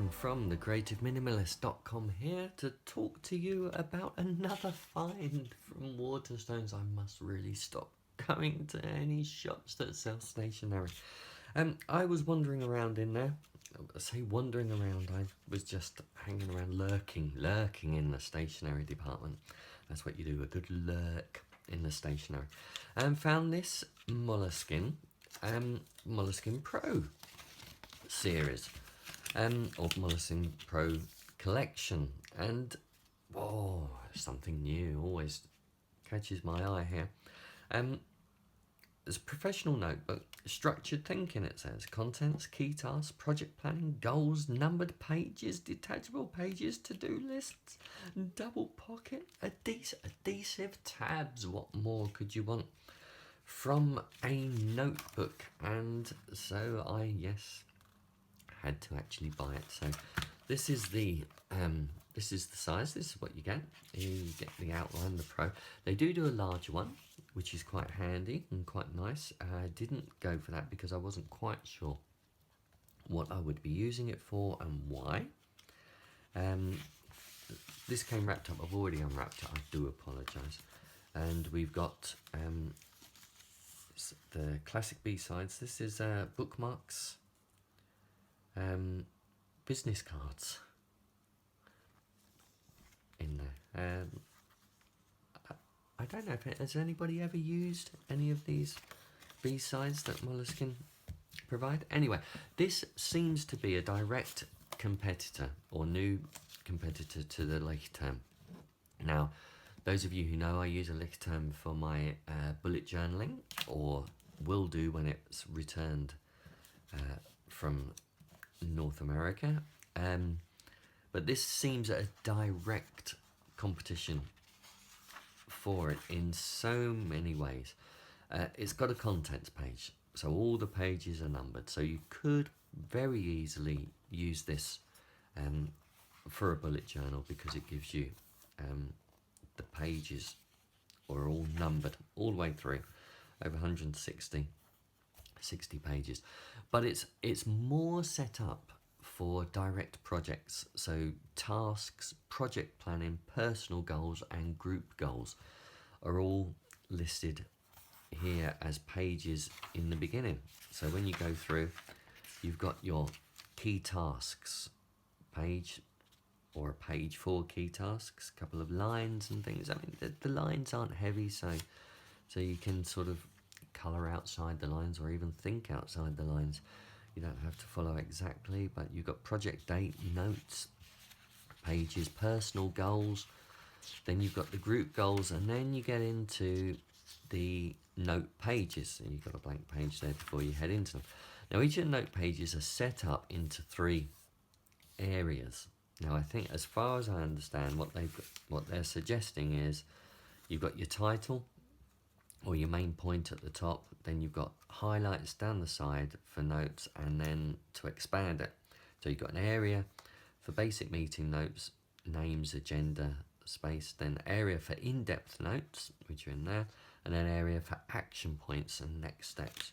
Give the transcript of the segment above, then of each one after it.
Ian from thecreativeminimalist.com here to talk to you about another find from Waterstones. I must really stop going to any shops that sell stationery. I was wandering around in there. I say wandering around, I was just hanging around, lurking in the stationery department. That's what you do, a good lurk in the stationery. And found this Moleskine Pro series. Or Moleskine Pro collection, and something new always catches my eye here. It's a professional notebook, structured thinking, it says, contents, key tasks, project planning, goals, numbered pages, detachable pages, to-do lists, double pocket, adhesive tabs. What more could you want from a notebook? And so I had to actually buy it. So this is the size. This is what you get. You get the outline, the Pro. They do a larger one, which is quite handy and quite nice. I didn't go for that because I wasn't quite sure what I would be using it for and why. This came wrapped up. I've already unwrapped it. I do apologise. And we've got the classic B-sides. This is Bookmarks business cards in there. I don't know if has anybody ever used any of these B-sides that Moleskine provide. Anyway, this seems to be a direct competitor or new competitor to the Lichterm. Now, those of you who know, I use a Lichterm for my bullet journaling, or will do when it's returned from North America, but this seems a direct competition for it in so many ways. It's got a contents page, so all the pages are numbered, so you could very easily use this for a bullet journal because it gives you the pages are all numbered all the way through, over 160 pages, but it's more set up for direct projects, so tasks, project planning, personal goals and group goals are all listed here as pages in the beginning. So when you go through, you've got your key tasks page, or a page for key tasks, a couple of lines and things. I mean, the lines aren't heavy, so you can sort of colour outside the lines or even think outside the lines. You don't have to follow exactly, but you've got project date, notes, pages, personal goals, then you've got the group goals, and then you get into the note pages, and you've got a blank page there before you head into them. Now each of the note pages are set up into 3 areas. Now I think, as far as I understand, what they're suggesting is you've got your title, or your main point at the top, then you've got highlights down the side for notes, and then to expand it. So you've got an area for basic meeting notes, names, agenda, space, then area for in-depth notes, which are in there, and an area for action points and next steps,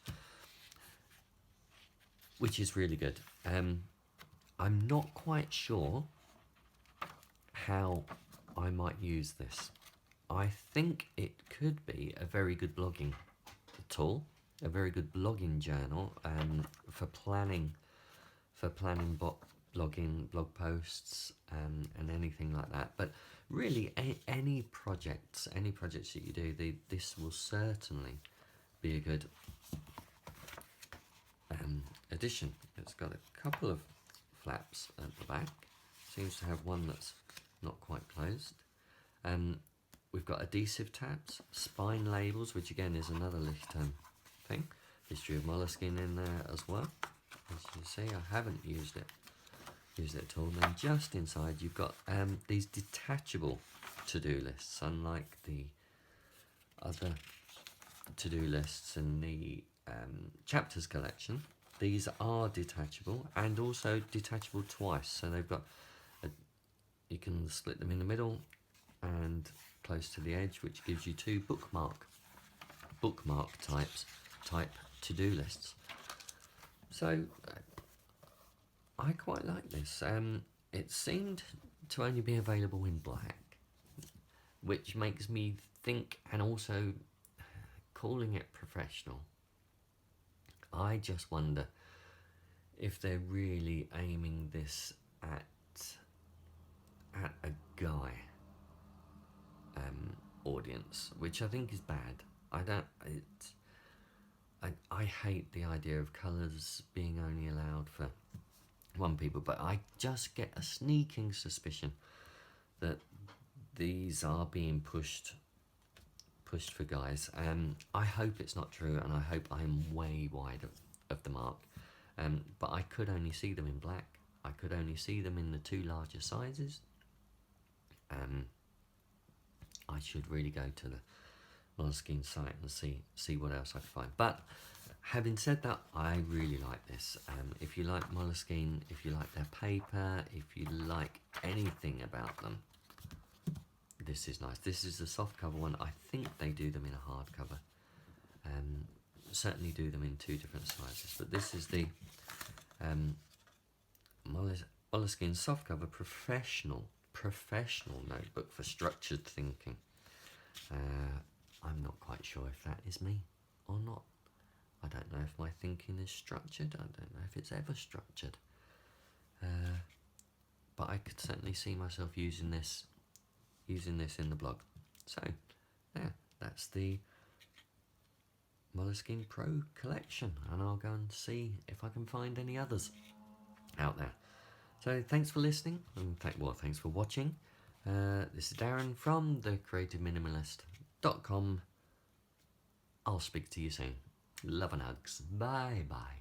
which is really good. I'm not quite sure how I might use this. I think it could be a very good blogging tool, a very good blogging journal for planning blogging, blog posts, and anything like that. But really, any projects that you do, this will certainly be a good addition. It's got a couple of flaps at the back. Seems to have one that's not quite closed. We've got adhesive tabs, spine labels, which again is another Lichterm thing. History of Moleskine in there as well. As you see, I haven't used it at all. And then just inside you've got these detachable to-do lists, unlike the other to-do lists in the chapters collection. These are detachable, and also detachable twice. So they've got you can split them in the middle and close to the edge, which gives you 2 bookmark type to-do lists. So I quite like this. It seemed to only be available in black, which makes me think, and also calling it professional, I just wonder if they're really aiming this at a guy audience, which I think is bad. I hate the idea of colours being only allowed for one people, but I just get a sneaking suspicion that these are being pushed for guys. I hope it's not true, and I hope I'm way wide of the mark. But I could only see them in black. I could only see them in the 2 larger sizes. I should really go to the Moleskine site and see what else I can find. But having said that, I really like this. If you like Moleskine, if you like their paper, if you like anything about them, this is nice. This is the soft cover one. I think they do them in a hardcover. Certainly do them in 2 different sizes. But this is the Moleskine softcover professional notebook for structured thinking. I'm not quite sure if that is me or not. I don't know if my thinking is structured. I don't know if it's ever structured. But I could certainly see myself using this in the blog. So yeah, that's the Moleskine Pro collection, and I'll go and see if I can find any others out there. So thanks for listening, and thanks for watching. This is Darren from thecreativeminimalist.com. I'll speak to you soon. Love and hugs. Bye bye.